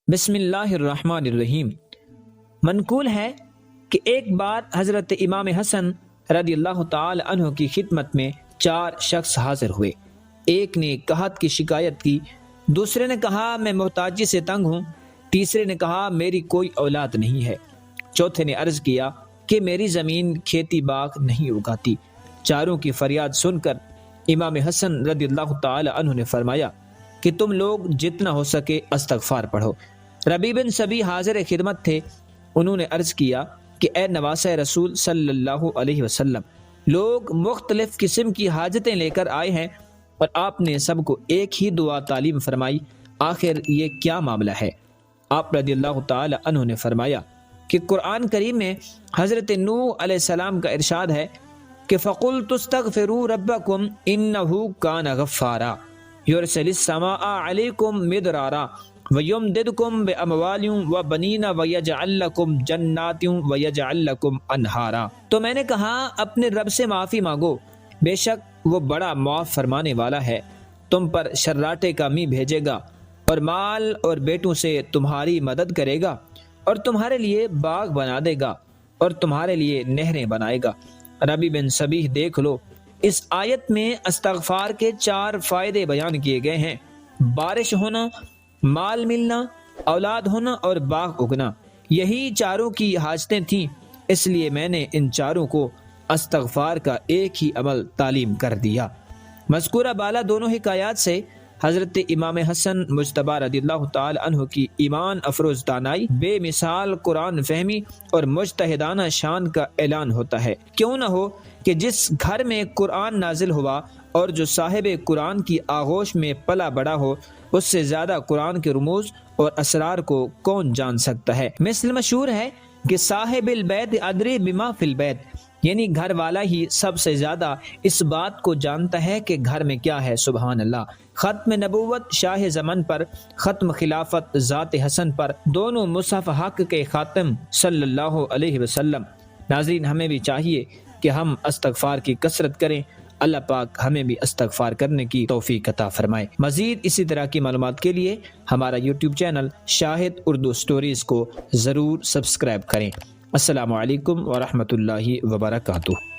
بسم اللہ الرحمن الرحیم۔ منقول ہے کہ ایک بار حضرت امام حسن رضی اللہ تعالی عنہ کی خدمت میں 4 شخص حاضر ہوئے۔ ایک نے قحط کی شکایت کی، دوسرے نے کہا میں محتاجی سے تنگ ہوں، تیسرے نے کہا میری کوئی اولاد نہیں ہے، چوتھے نے عرض کیا کہ میری زمین کھیتی باغ نہیں اگاتی۔ چاروں کی فریاد سن کر امام حسن رضی اللہ تعالی عنہ نے فرمایا کہ تم لوگ جتنا ہو سکے استغفار پڑھو۔ ربیع بن صبی حاضر خدمت تھے، انہوں نے عرض کیا کہ اے نواسہ رسول صلی اللہ علیہ وسلم، لوگ مختلف قسم کی حاجتیں لے کر آئے ہیں اور آپ نے سب کو ایک ہی دعا تعلیم فرمائی، آخر یہ کیا معاملہ ہے؟ آپ رضی اللہ تعالی عنہ نے فرمایا کہ قرآن کریم میں حضرت نوح علیہ السلام کا ارشاد ہے کہ فَقُلْتُ اسْتَغْفِرُوا رَبَّكُمْ إِنَّهُ كَانَ غَفَّارًا يُرْسِلِ السَّمَاءَ عَلَيْكُمْ مِدْرَارًا وَيُمْدِدْكُمْ بِأَمْوَالٍ وَبَنِينَ وَيَجْعَلْ لَكُمْ جَنَّاتٍ وَيَجْعَلْ لَكُمْ أَنْهَارًا۔ تو میں نے کہا اپنے رب سے معافی مانگو، بے شک وہ بڑا معاف فرمانے والا ہے، تم پر شراٹے کا می بھیجے گا اور مال اور بیٹوں سے تمہاری مدد کرے گا اور تمہارے لیے باغ بنا دے گا اور تمہارے لیے نہریں بنائے گا۔ ربیع بن صبیح دیکھ لو، اس آیت میں استغفار کے 4 فائدے بیان کیے گئے ہیں: بارش ہونا، مال ملنا، اولاد ہونا اور باغ اگنا۔ یہی چاروں کی حاجتیں تھیں، اس لیے میں نے ان چاروں کو استغفار کا ایک ہی عمل تعلیم کر دیا۔ مذکورہ بالا دونوں حکایات سے حضرت امام حسن مجتبی رضی اللہ تعالی عنہ کی ایمان افروز دانائی، بے مثال قرآن فہمی اور مجتہدانہ شان کا اعلان ہوتا ہے۔ کیوں نہ ہو کہ جس گھر میں قرآن نازل ہوا اور جو صاحب قرآن کی آغوش میں پلا بڑا ہو، اس سے زیادہ قرآن کے رموز اور اسرار کو کون جان سکتا ہے؟ مثل مشہور ہے کہ صاحب البیت ادری بما فی البیت، یعنی گھر والا ہی سب سے زیادہ اس بات کو جانتا ہے کہ گھر میں کیا ہے۔ سبحان اللہ۔ ختم نبوت شاہ زمن پر، ختم خلافت ذات حسن پر، دونوں مصحف حق کے خاتم صلی اللہ علیہ وسلم۔ ناظرین، ہمیں بھی چاہیے کہ ہم استغفار کی کثرت کریں، اللہ پاک ہمیں بھی استغفار کرنے کی توفیق عطا فرمائے۔ مزید اسی طرح کی معلومات کے لیے ہمارا یوٹیوب چینل شاہد اردو سٹوریز کو ضرور سبسکرائب کریں۔ السلام علیکم ورحمۃ اللہ وبرکاتہ۔